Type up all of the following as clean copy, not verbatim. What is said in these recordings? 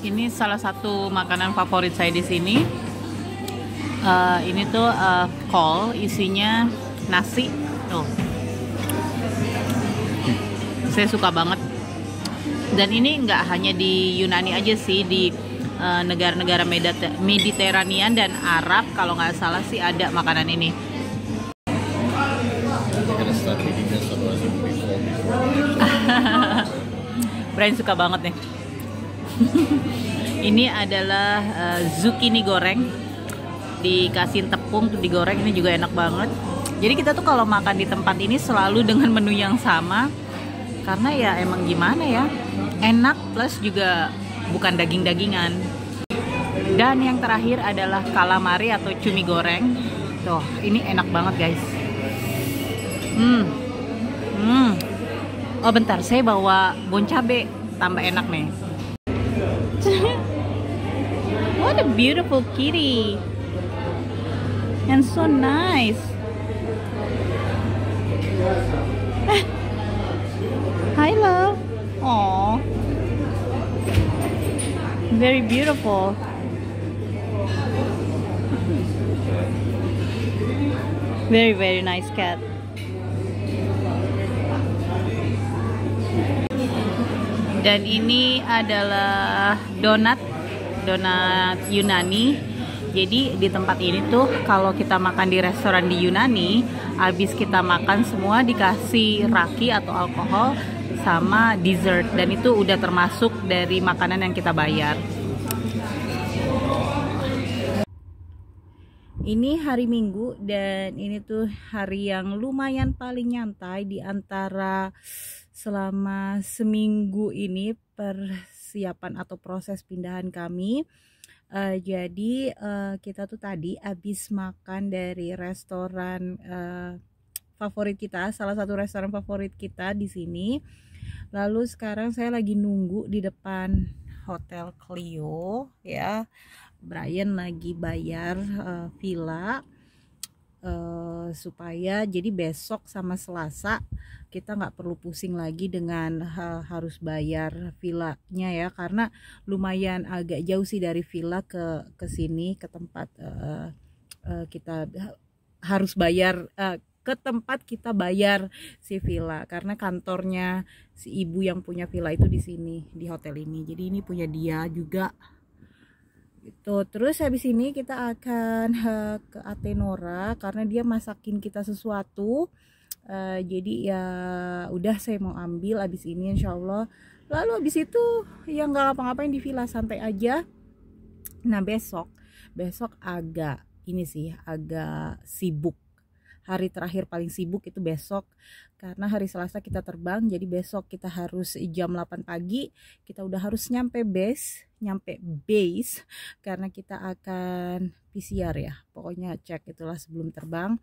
Ini salah satu makanan favorit saya di sini. Ini tuh kol, isinya nasi. Tuh, saya suka banget. Dan ini nggak hanya di Yunani aja sih, di negara-negara Mediterania dan Arab kalau nggak salah sih ada makanan ini. Brian suka banget nih. Ini adalah zucchini goreng, dikasih tepung tuh digoreng. Ini juga enak banget. Jadi kita tuh kalau makan di tempat ini selalu dengan menu yang sama, karena ya emang gimana ya, enak plus juga bukan daging-dagingan. Dan yang terakhir adalah calamari atau cumi goreng. Tuh, ini enak banget guys. Oh bentar, saya bawa bon cabe, tambah enak nih. What a beautiful kitty, and so nice. Hi love. Oh, very beautiful. Very nice cat. Dan ini adalah donat Yunani. Jadi di tempat ini tuh kalau kita makan di restoran di Yunani, habis kita makan semua dikasih raki atau alkohol sama dessert, dan itu udah termasuk dari makanan yang kita bayar. Ini hari Minggu dan ini tuh hari yang lumayan paling nyantai di antara selama seminggu ini persiapan atau proses pindahan kami. Jadi kita tuh tadi habis makan dari restoran favorit kita, salah satu restoran favorit kita di sini. Lalu sekarang saya lagi nunggu di depan Hotel Clio ya. Brian lagi bayar villa supaya jadi besok sama Selasa kita nggak perlu pusing lagi dengan harus bayar villanya ya, karena lumayan agak jauh sih dari villa ke sini, ke tempat kita harus bayar ke tempat kita bayar si villa, karena kantornya si ibu yang punya villa itu di sini, di hotel ini. Jadi ini punya dia juga gitu. Terus habis ini kita akan ke Atenora karena dia masakin kita sesuatu. Jadi ya udah saya mau ambil abis ini insya Allah. Lalu abis itu ya nggak ngapa-ngapain di villa, santai aja. Nah besok agak ini sih, agak sibuk. Hari terakhir paling sibuk itu besok, karena hari Selasa kita terbang. Jadi besok kita harus jam 8 pagi kita udah harus nyampe base karena kita akan PCR ya, pokoknya cek itulah sebelum terbang.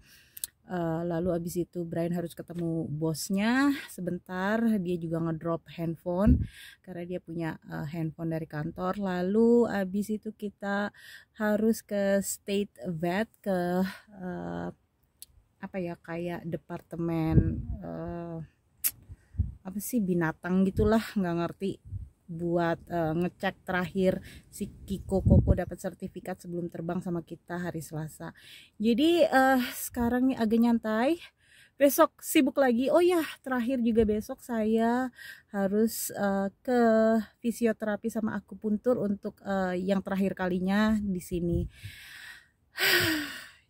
Lalu abis itu Brian harus ketemu bosnya sebentar, dia juga ngedrop handphone karena dia punya handphone dari kantor. Lalu abis itu kita harus ke state vet, ke apa ya, kayak departemen apa sih, binatang gitulah, nggak ngerti, buat ngecek terakhir si Kiko Koko dapat sertifikat sebelum terbang sama kita hari Selasa. Jadi sekarang nih agak nyantai, besok sibuk lagi. Oh ya, terakhir juga besok saya harus ke fisioterapi sama akupuntur untuk yang terakhir kalinya di sini.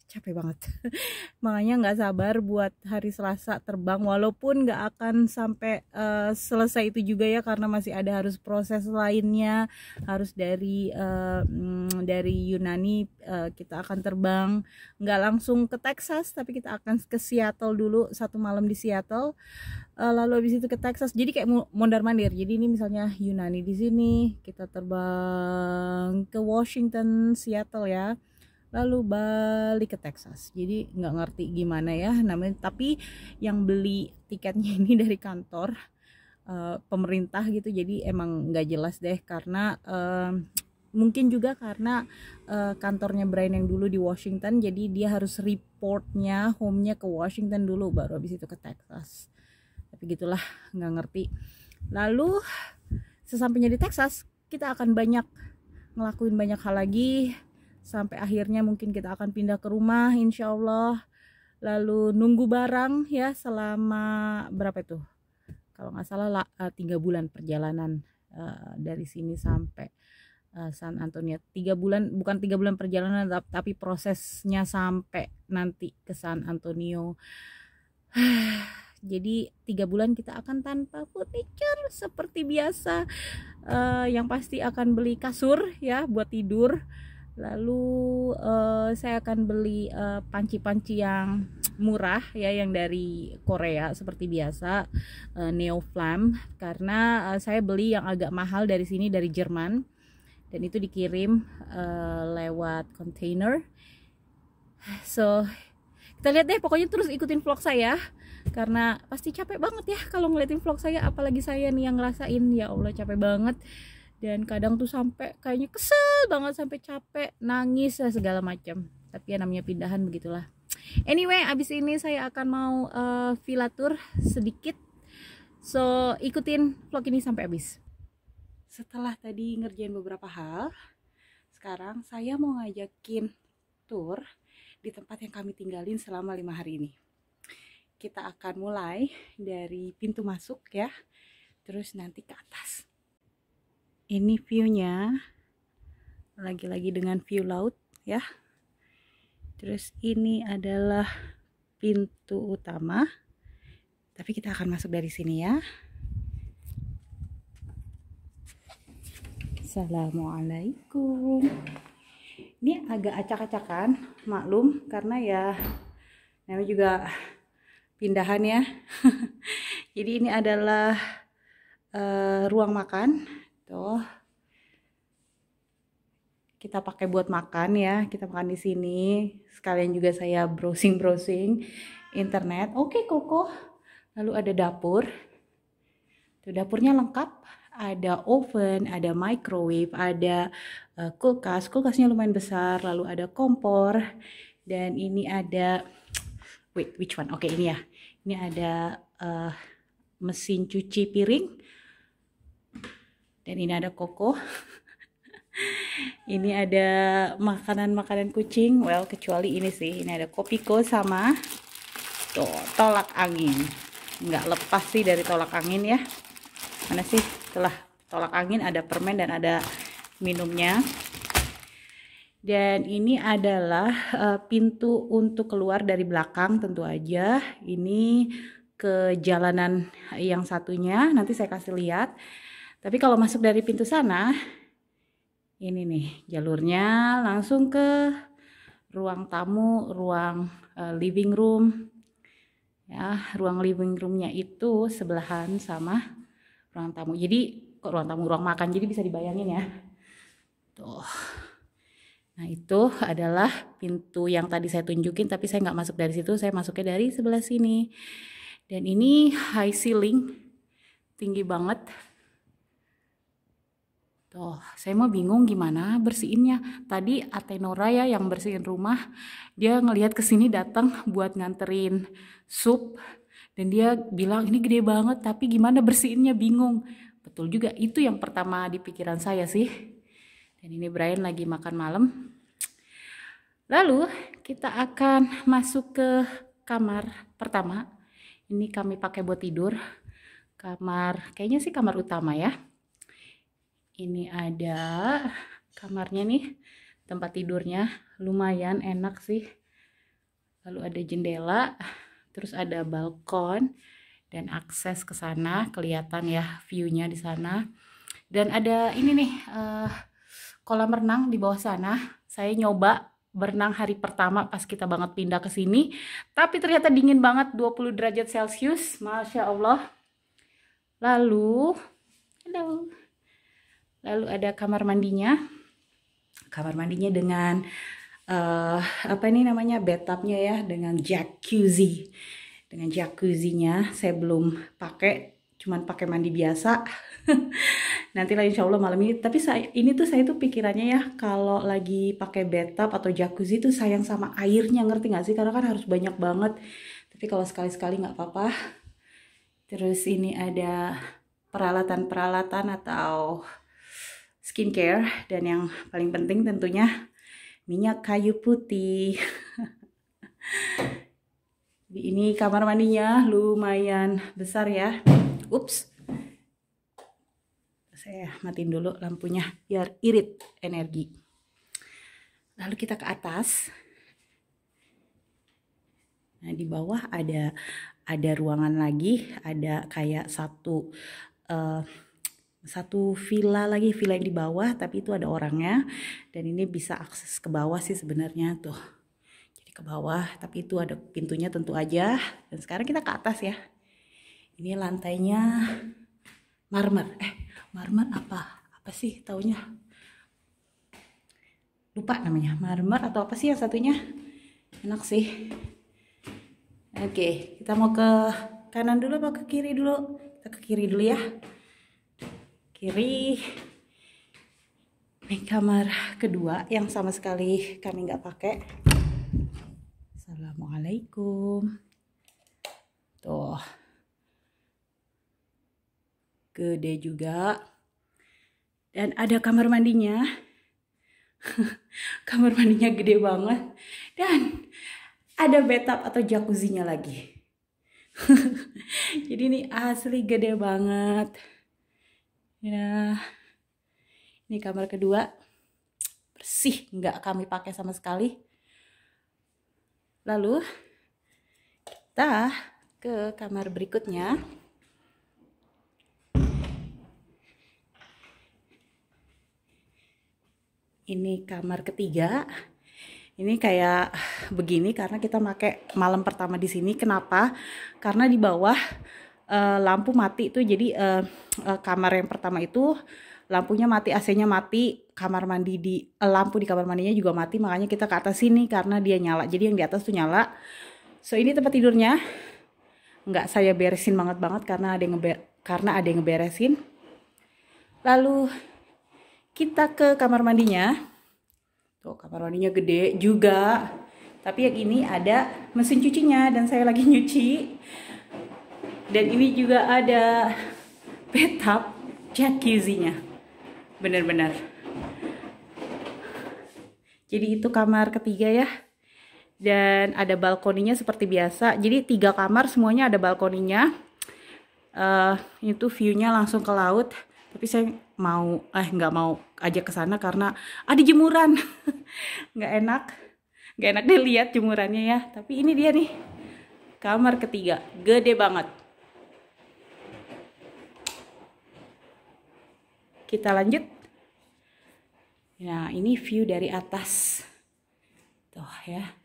Capek banget. Makanya nggak sabar buat hari Selasa terbang, walaupun nggak akan sampai selesai itu juga ya, karena masih ada harus proses lainnya. Harus dari Yunani kita akan terbang nggak langsung ke Texas, tapi kita akan ke Seattle dulu, 1 malam di Seattle. Lalu habis itu ke Texas, jadi kayak mondar-mandir. Jadi ini misalnya Yunani di sini, kita terbang ke Washington, Seattle ya, lalu balik ke Texas. Jadi nggak ngerti gimana ya namanya, tapi yang beli tiketnya ini dari kantor pemerintah gitu, jadi emang nggak jelas deh, karena mungkin juga karena kantornya Brian yang dulu di Washington, jadi dia harus reportnya home-nya ke Washington dulu, baru habis itu ke Texas. Tapi gitulah, nggak ngerti. Lalu sesampainya di Texas kita akan ngelakuin banyak hal lagi sampai akhirnya mungkin kita akan pindah ke rumah insya Allah, lalu nunggu barang ya selama berapa itu, kalau nggak salah 3 bulan perjalanan dari sini sampai San Antonio. 3 bulan, bukan 3 bulan perjalanan, tapi prosesnya sampai nanti ke San Antonio. Jadi 3 bulan kita akan tanpa furniture seperti biasa. Yang pasti akan beli kasur ya buat tidur. Lalu saya akan beli panci-panci yang murah ya, yang dari Korea seperti biasa, Neoflam, karena saya beli yang agak mahal dari sini, dari Jerman, dan itu dikirim lewat container. So kita lihat deh, pokoknya terus ikutin vlog saya karena pasti capek banget ya kalau ngeliatin vlog saya, apalagi saya nih yang ngerasain. Ya Allah, capek banget, dan kadang tuh sampai kayaknya kesel banget, sampai capek, nangis segala macam. Tapi ya namanya pindahan, begitulah. Anyway, abis ini saya akan mau villa tour sedikit, so ikutin vlog ini sampai habis. Setelah tadi ngerjain beberapa hal, sekarang saya mau ngajakin tour di tempat yang kami tinggalin selama 5 hari ini. Kita akan mulai dari pintu masuk ya, terus nanti ke atas. Ini view-nya, lagi-lagi dengan view laut ya. Terus ini adalah pintu utama, tapi kita akan masuk dari sini ya. Assalamualaikum. Ini agak acak-acakan, maklum, karena ya namanya juga pindahan ya. Jadi ini adalah ruang makan. Tuh, kita pakai buat makan ya, kita makan di sini. Sekalian juga saya browsing internet. Oke, Koko. Lalu ada dapur. Tuh, dapurnya lengkap. Ada oven, ada microwave, ada kulkas. Kulkasnya lumayan besar. Lalu ada kompor. Dan ini ada, wait, which one? Oke, ini ya. Ini ada mesin cuci piring. Dan ini ada Koko. Ini ada makanan-makanan kucing. Well, kecuali ini sih. Ini ada Kopiko sama tuh, tolak angin. Nggak lepas sih dari tolak angin ya. Mana sih? Setelah tolak angin ada permen dan ada minumnya. Dan ini adalah pintu untuk keluar dari belakang tentu aja. Ini ke jalanan yang satunya. Nanti saya kasih lihat. Tapi kalau masuk dari pintu sana, ini nih jalurnya langsung ke ruang tamu, ruang living room. Ya, ruang living roomnya itu sebelahan sama ruang tamu. Jadi kok ruang tamu, ruang makan. Jadi bisa dibayangin ya. Tuh. Nah, itu adalah pintu yang tadi saya tunjukin, tapi saya nggak masuk dari situ. Saya masuknya dari sebelah sini. Dan ini high ceiling, tinggi banget. Tuh, saya mau bingung gimana bersihinnya. Tadi Atenora ya yang bersihin rumah, dia ngelihat ke sini datang buat nganterin sup, dan dia bilang ini gede banget, tapi gimana bersihinnya, bingung. Betul juga, itu yang pertama di pikiran saya sih. Dan ini Brian lagi makan malam. Lalu kita akan masuk ke kamar pertama. Ini kami pakai buat tidur. Kamar, kayaknya sih kamar utama ya. Ini ada kamarnya nih, tempat tidurnya lumayan enak sih. Lalu ada jendela, terus ada balkon dan akses ke sana, kelihatan ya view-nya di sana. Dan ada ini nih kolam renang di bawah sana. Saya nyoba berenang hari pertama pas kita banget pindah ke sini, tapi ternyata dingin banget, 20 derajat Celcius, Masya Allah. Lalu ada kamar mandinya. Kamar mandinya dengan apa ini namanya, bathtubnya ya, dengan jacuzzi. Dengan jacuzzinya saya belum pakai, cuman pakai mandi biasa. Nanti lah insya Allah malam ini. Tapi saya tuh pikirannya ya, kalau lagi pakai bathtub atau jacuzzi tuh sayang sama airnya, ngerti nggak sih? Karena kan harus banyak banget. Tapi kalau sekali-sekali nggak apa-apa. Terus ini ada peralatan-peralatan atau skincare, dan yang paling penting tentunya minyak kayu putih. Ini kamar mandinya lumayan besar ya. Ups. Saya matiin dulu lampunya biar irit energi. Lalu kita ke atas. Nah, di bawah ada ruangan lagi, ada kayak satu villa lagi, villa yang di bawah, tapi itu ada orangnya, dan ini bisa akses ke bawah sih sebenarnya tuh. Jadi ke bawah, tapi itu ada pintunya tentu aja. Dan sekarang kita ke atas ya. Ini lantainya marmer. Marmer apa sih taunya? Lupa namanya, marmer atau apa sih yang satunya? Enak sih. Oke, kita mau ke kanan dulu apa ke kiri dulu? Kita ke kiri dulu ya. Kiri. Ini kamar kedua yang sama sekali kami nggak pakai. Assalamualaikum. Tuh. Gede juga. Dan ada kamar mandinya. Kamar mandinya gede banget. Dan ada bathtub atau jacuzzinya lagi. Jadi ini asli gede banget. Ya, ini kamar kedua. Bersih, nggak kami pakai sama sekali. Lalu kita ke kamar berikutnya. Ini kamar ketiga. Ini kayak begini karena kita pakai malam pertama di sini. Kenapa? Karena di bawah lampu mati tuh. Jadi kamar yang pertama itu lampunya mati, AC-nya mati, kamar mandi lampu di kamar mandinya juga mati. Makanya kita ke atas sini karena dia nyala. Jadi yang di atas tuh nyala. So ini tempat tidurnya. Nggak saya beresin banget karena ada yang ngeberesin. Lalu kita ke kamar mandinya. Tuh, kamar mandinya gede juga. Tapi yang ini ada mesin cucinya dan saya lagi nyuci. Dan ini juga ada bathtub jacuzzinya. Bener-bener. Jadi itu kamar ketiga ya. Dan ada balkoninya seperti biasa. Jadi 3 kamar semuanya ada balkoninya. Itu view-nya langsung ke laut. Tapi saya nggak mau aja ke sana karena ada jemuran. nggak enak deh lihat jemurannya ya. Tapi ini dia nih, kamar ketiga, gede banget. Kita lanjut. Nah, ini view dari atas. Tuh ya.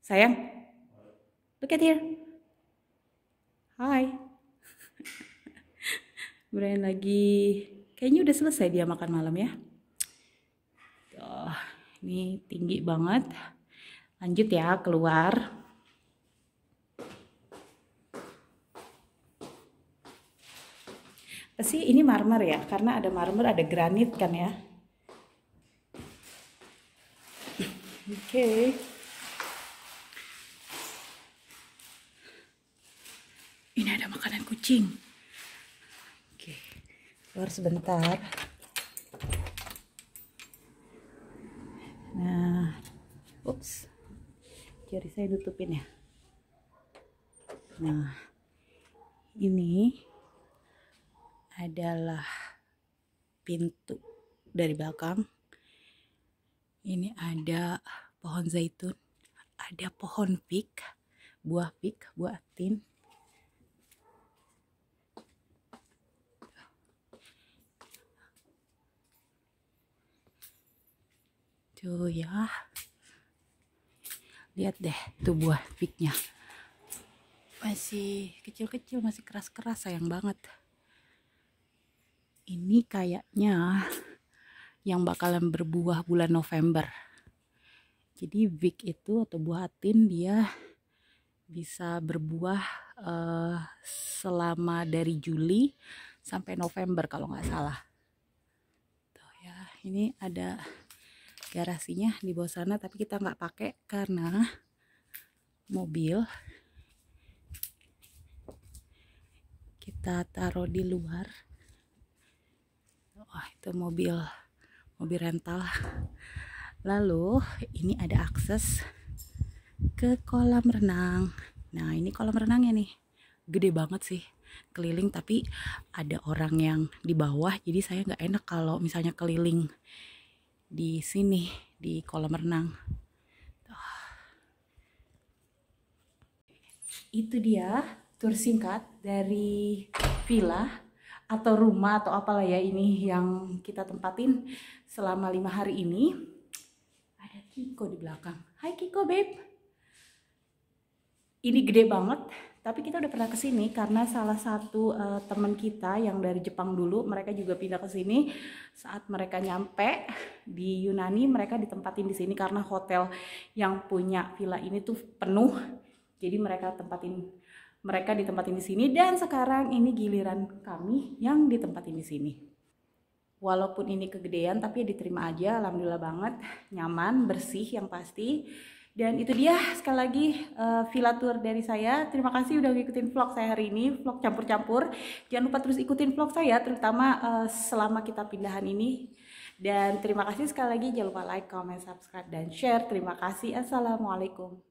Sayang, look at here. Hai. Brian lagi, kayaknya udah selesai dia makan malam ya. Tuh, ini tinggi banget. Lanjut ya, keluar. Pasti ini marmer ya, karena ada marmer, ada granit kan ya. Oke. Ini ada makanan kucing. Oke, keluar sebentar. Nah, ups, jari saya tutupin ya. Nah, ini adalah pintu dari belakang. Ini ada pohon zaitun, ada pohon pik, buah tin. Tuh ya, lihat deh tuh buah piknya, masih kecil-kecil, masih keras-keras, sayang banget. Ini kayaknya yang bakalan berbuah bulan November. Jadi fig itu atau buah tin dia bisa berbuah selama dari Juli sampai November kalau nggak salah. Tuh ya, ini ada garasinya di bawah sana, tapi kita nggak pakai karena mobil kita taruh di luar. Wah, itu mobil rental. Lalu ini ada akses ke kolam renang. Nah, ini kolam renangnya nih. Gede banget sih, keliling, tapi ada orang yang di bawah, jadi saya nggak enak kalau misalnya keliling di sini di kolam renang. Itu dia tur singkat dari villa atau rumah atau apalah ya ini yang kita tempatin selama 5 hari ini. Ada Kiko di belakang. Hai Kiko babe. Ini gede banget, tapi kita udah pernah kesini karena salah satu teman kita yang dari Jepang dulu, mereka juga pindah ke sini. Saat mereka nyampe di Yunani, mereka ditempatin di sini karena hotel yang punya villa ini tuh penuh. Jadi mereka ditempatin di sini, dan sekarang ini giliran kami yang ditempatin di sini. Walaupun ini kegedean, tapi diterima aja, alhamdulillah banget, nyaman, bersih yang pasti. Dan itu dia sekali lagi villa tour dari saya. Terima kasih udah ngikutin vlog saya hari ini, vlog campur-campur. Jangan lupa terus ikutin vlog saya, terutama selama kita pindahan ini. Dan terima kasih sekali lagi, jangan lupa like, comment, subscribe, dan share. Terima kasih, assalamualaikum.